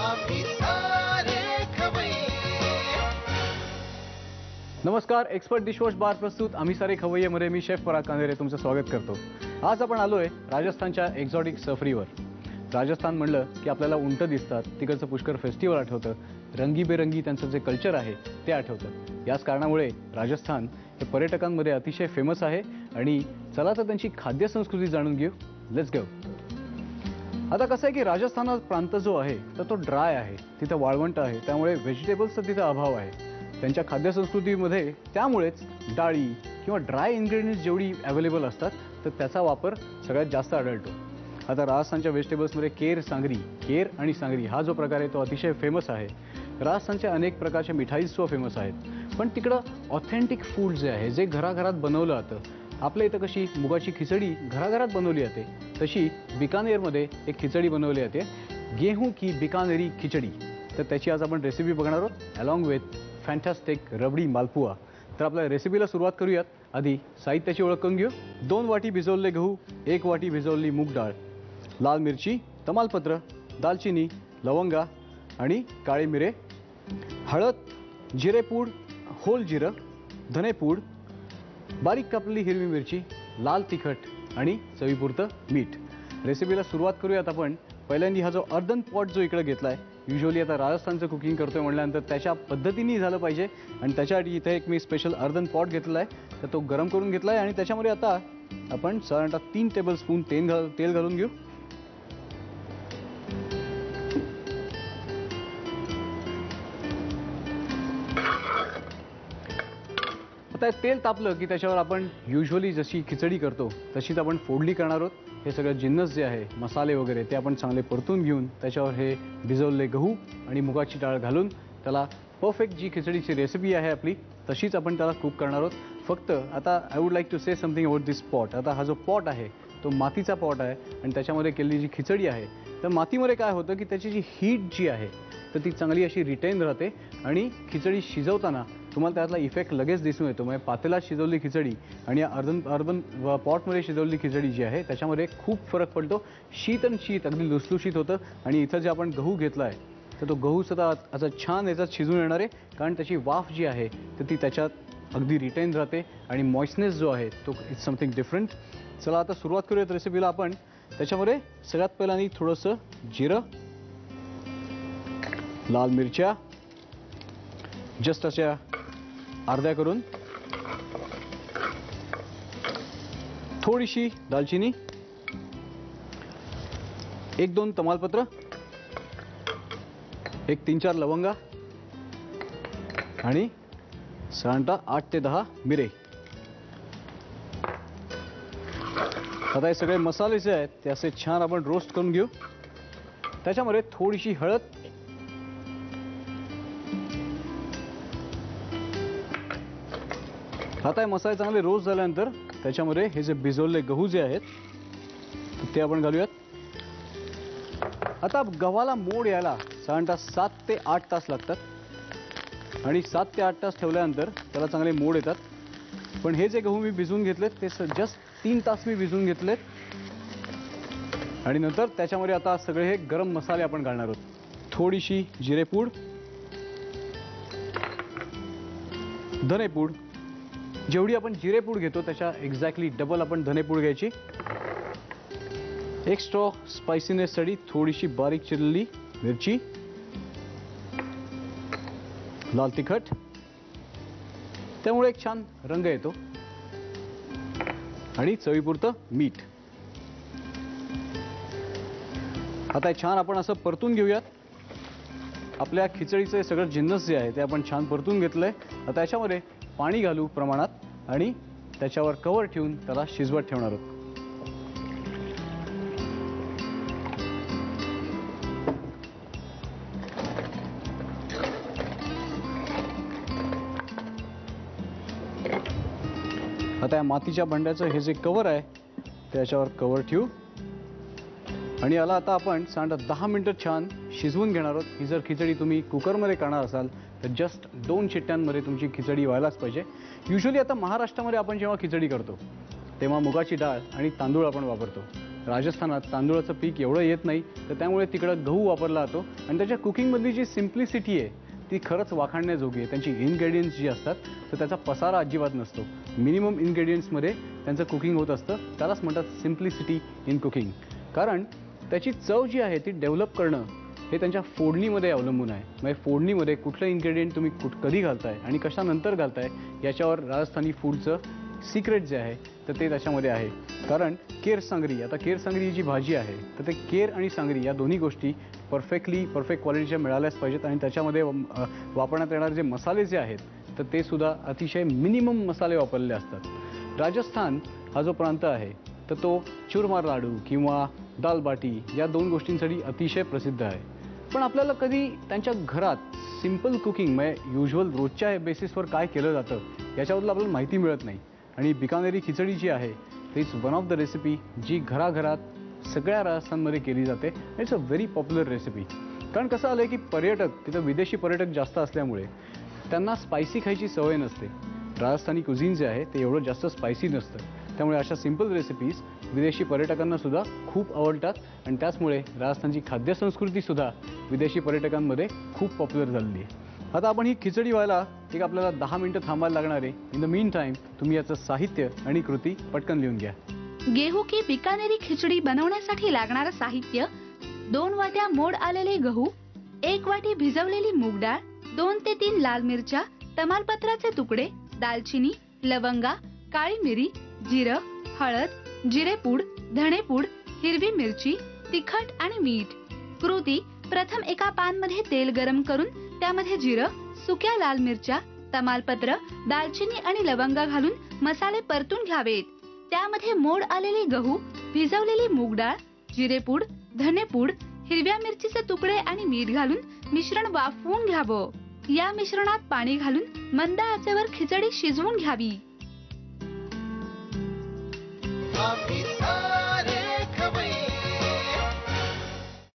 आम्ही सारे खवय्ये. नमस्कार. एक्सपर्ट डिशवॉश बार प्रस्तुत आम्ही सारे खवय्येमध्ये मी शेफ पराग कांदेरे तुमचं स्वागत करतो. आज आपण आलोय राजस्थानच्या एक्झॉटिक सफरीवर. राजस्थान म्हणलं की आपल्याला उंट दिसतात, तिकडचं पुष्कर फेस्टिवल आठवतं, रंगीबेरंगी त्यांचं जे कल्चर आहे ते आठवतं. याच कारणामुळे राजस्थान हे पर्यटकांमध्ये अतिशय फेमस आहे. आणि चला तर त्यांची खाद्य संस्कृती जाणून घेऊ. Let's go. आता कसं आहे की राजस्थान प्रांत जो आहे तर तो ड्राय आहे, तिथं वाळवंट आहे, त्यामुळे व्हेजिटेबल्सचा तिथं अभाव आहे. त्यांच्या खाद्य संस्कृतीमध्ये त्यामुळेच डाळी किंवा ड्राय इन्ग्रेडियंट्स जेवढी अवेलेबल असतात तर त्याचा वापर सगळ्यात जास्त आढळतो. आता राजस्थानच्या व्हेजिटेबल्समध्ये केर आणि सांगरी हा जो प्रकार आहे तो अतिशय फेमस आहे. राजस्थानच्या अनेक प्रकारच्या मिठाईसुद्धा फेमस आहेत. पण तिकडं ऑथेंटिक फूड जे आहे जे घराघरात बनवलं जातं, आपल्या इथं कशी मुगाची खिचडी घराघरात बनवली जाते तशी बिकानेरमध्ये एक खिचडी बनवली जाते, गेहूं की बिकानेरी खिचडी. तर त्याची आज आपण रेसिपी बघणार आहोत अलॉंग विथ फॅन्टास्टिक रबडी मालपुआ. तर आपल्या रेसिपीला सुरुवात करूयात. आधी साहित्याची ओळख करून घेऊ. 2 वाटी भिजवलेले गहू, 1 वाटी भिजवलेली मूग डाळ, लाल मिरची, तमालपत्र, दालचिनी, लवंगा आणि काळे मिरे, हळद, जिरेपूड, होल जिरं, धनेपूड, बारीक कापलेली हिरवी मिरची, लाल तिखट आणि चवीपुरतं मीठ. रेसिपीला सुरुवात करूयात आपण. पहिल्यांदा हा जो अर्धन पॉट जो इकडे घेतला आहे, युजली आता राजस्थानचं कुकिंग करतोय म्हटल्यानंतर त्याच्या पद्धतीने झालं पाहिजे आणि त्याच्यासाठी इथे एक मी स्पेशल अर्धन पॉट घेतला आहे. तर तो गरम करून घेतला आहे आणि त्याच्यामध्ये आता आपण साधारणतः 3 टेबलस्पून तेल घालून घेऊ. आता तेल तापलं की त्याच्यावर आपण युजली जशी खिचडी करतो तशीच आपण फोडणी करणार आहोत. हे सगळं जिन्नस जे आहे मसाले वगैरे ते आपण चांगले परतून घेऊन त्याच्यावर हे भिजवलेले गहू आणि मुगाची डाळ घालून त्याला परफेक्ट जी खिचडीची रेसिपी आहे आपली तशीच आपण त्याला कुक करणार आहोत. फक्त आता I would like to say something about this pot. आता हा जो पॉट आहे तो मातीचा पॉट आहे आणि त्याच्यामध्ये केलेली जी खिचडी आहे तर मातीमध्ये काय होतं की त्याची जी हीट जी आहे तर ती चांगली अशी रिटेन राहते आणि खिचडी शिजवताना तुम्हाला त्यातला इफेक्ट लगेच दिसून येतो. म्हणजे पातेलात शिजवलेली खिचडी आणि या अर्बन पॉटमध्ये शिजवलेली खिचडी जी आहे त्याच्यामध्ये खूप फरक पडतो. शीत अगदी लुसलुशीत होतं. आणि इथं जे आपण गहू घेतला आहे तर तो गहू सुद्धा असं छान याच्यात शिजून येणार आहे, कारण त्याची वाफ जी आहे तर ती त्याच्यात अगदी रिटेन राहते आणि मॉइस्टनेस जो आहे तो इट्स समथिंग डिफरंट. चला आता सुरुवात करूयात रेसिपीला आपण. त्याच्यामध्ये सगळ्यात पहिल्यांदा थोडंसं जिरं, लाल मिरच्या जस्ट अशा अर्ध्या करून, थोडीशी दालचिनी, 1-2 तमालपत्र, 3-4 लवंगा आणि साधारणतः 8 ते 10 मिरे. आता हे सगळे मसाले जे आहेत ते असे छान आपण रोस्ट करून घेऊ. त्याच्यामध्ये थोडीशी हळद, आता हे मसाले चांगले रोस्ट झाल्यानंतर त्याच्यामध्ये हे जे भिजवलेले गहू जे आहेत ते आपण घालूयात. आता गव्हाला मोड यायला साधारणतः 7 ते 8 तास लागतात आणि 7 ते 8 तास ठेवल्यानंतर त्याला चांगले मोड येतात. पण हे जे गहू मी भिजवून घेतलेत ते जस्ट 3 तास मी भिजवून घेतलेत. आणि नंतर त्याच्यामध्ये आता सगळे हे गरम मसाले आपण घालणार आहोत. थोडीशी जिरेपूड, धनेपूड, जेवढी आपण जिरेपूड घेतो त्याच्या एक्झॅक्टली डबल आपण धनेपूड घ्यायची. एक्स्ट्रा स्पायसीनेससाठी थोडीशी बारीक चिरलेली मिरची, लाल तिखट, त्यामुळे एक छान रंग येतो, आणि चवीपुरतं मीठ. आता छान आपण असं परतून घेऊयात. आपल्या खिचडीचे सगळं जिन्नस जे आहे ते आपण छान परतून घेतलंय. आता याच्यामध्ये पाणी घालू प्रमाणात आणि त्याच्यावर कव्हर ठेवून त्याला शिजवत ठेवणार आहोत. आता या मातीच्या भांड्याचं हे जे कव्हर आहे त्याच्यावर कव्हर ठेवू आणि याला आता आपण साधारणतः 10 मिनिटं छान शिजवून घेणार आहोत. ही जर खिचडी तुम्ही कुकरमध्ये करणार असाल तर जस्ट 2 शिट्ट्यांमध्ये तुमची खिचडी व्हायलाच पाहिजे. युजली आता महाराष्ट्रामध्ये आपण जेव्हा खिचडी करतो तेव्हा मुगाची डाळ आणि तांदूळ आपण वापरतो. राजस्थानात तांदूळाचं पीक एवढं येत नाही, तर त्यामुळे तिकडं गहू वापरला जातो आणि त्याच्या कुकिंगमधली जी सिम्प्लिसिटी आहे ती खरंच वाखाणण्याजोगी आहे. त्यांची इन्ग्रेडियंट्स जी असतात तर त्याचा पसारा अजिबात नसतो. मिनिमम इन्ग्रेडियंट्समध्ये त्यांचं कुकिंग होत असतं. त्यालाच म्हणतात सिम्प्लिसिटी इन कुकिंग. कारण त्याची चव जी आहे ती डेव्हलप करणं हे त्यांच्या फोडणीमध्ये अवलंबून आहे. म्हणजे फोडणीमध्ये कुठलं इन्ग्रेडियंट तुम्ही कुठं घालताय आणि कशानंतर घालताय याच्यावर राजस्थानी फूडचं सिक्रेट जे आहे तर ते त्याच्यामध्ये आहे. कारण केर सांगरी, आता केर सांगरी ही जी भाजी आहे तर ते केर आणि सांगरी या दोन्ही गोष्टी परफेक्ट क्वालिटीच्या मिळाल्याच पाहिजेत आणि त्याच्यामध्ये वापरण्यात येणारे जे मसाले जे आहेत तर ते सुद्धा अतिशय मिनिमम मसाले वापरलेले असतात. राजस्थान हा जो प्रांत आहे तर तो चुरमा लाडू किंवा दाल बाटी या दोन गोष्टींसाठी अतिशय प्रसिद्ध आहे. पण आपल्याला कधी त्यांच्या घरात सिम्पल कुकिंग म्हणजे युज्युअल रोजच्या बेसिसवर काय केलं जातं याच्याबद्दल आपल्याला माहिती मिळत नाही. आणि बिकानेरी खिचडी जी आहे it's one of the recipe जी घराघरात सगळ्या राजस्थानमध्ये केली जाते. It's a very popular recipe. कारण कसं आलं आहे की पर्यटक तिथं विदेशी पर्यटक जास्त असल्यामुळे त्यांना स्पायसी खायची सवय नसते. राजस्थानी कुझिन जे आहे ते एवढं जास्त स्पायसी नसतं. त्यामुळे अशा सिम्पल रेसिपीज विदेशी पर्यटकांना सुद्धा खूप आवडतात आणि त्याचमुळे राजस्थानची खाद्यसंस्कृतीसुद्धा विदेशी पर्यटकांमध्ये खूप पॉप्युलर झालेली आहे. आता आपण ही खिचडी व्हायला एक आपल्याला 10 मिनिटं थांबायला लागणार आहे. इन द मीन टाईम तुम्ही याचं साहित्य आणि कृती पटकन लिहून घ्या. गेहूं की बिकानेरी खिचडी बनवण्यासाठी लागणारं साहित्य: 2 वाट्या मोड आलेले गहू, 1 वाटी भिजवलेली मूग डाळ, 2 ते 3 लाल मिरच्या, तमालपत्राचे तुकडे, दालचिनी, लवंगा, काळी मिरी, जिरं, हळद, जिरेपूड, धणेपूड, हिरवी मिरची, तिखट आणि मीठ. कृती: प्रथम एका पॅन मध्ये तेल गरम करून त्यामध्ये जिरं, सुक्या लाल मिरच्या, तमालपत्र, दालचिनी आणि लवंगा घालून मसाले परतून घ्यावेत. त्यामध्ये मोड आलेले गहू, भिजवलेली मूग डाळ, जिरेपूड, धनेपूड, हिरव्या मिरचीचे तुकडे आणि मीठ घालून मिश्रण वाफवून घ्यावं. या मिश्रणात पाणी घालून मंद आचेवर खिचडी शिजवून घ्यावी. आम्ही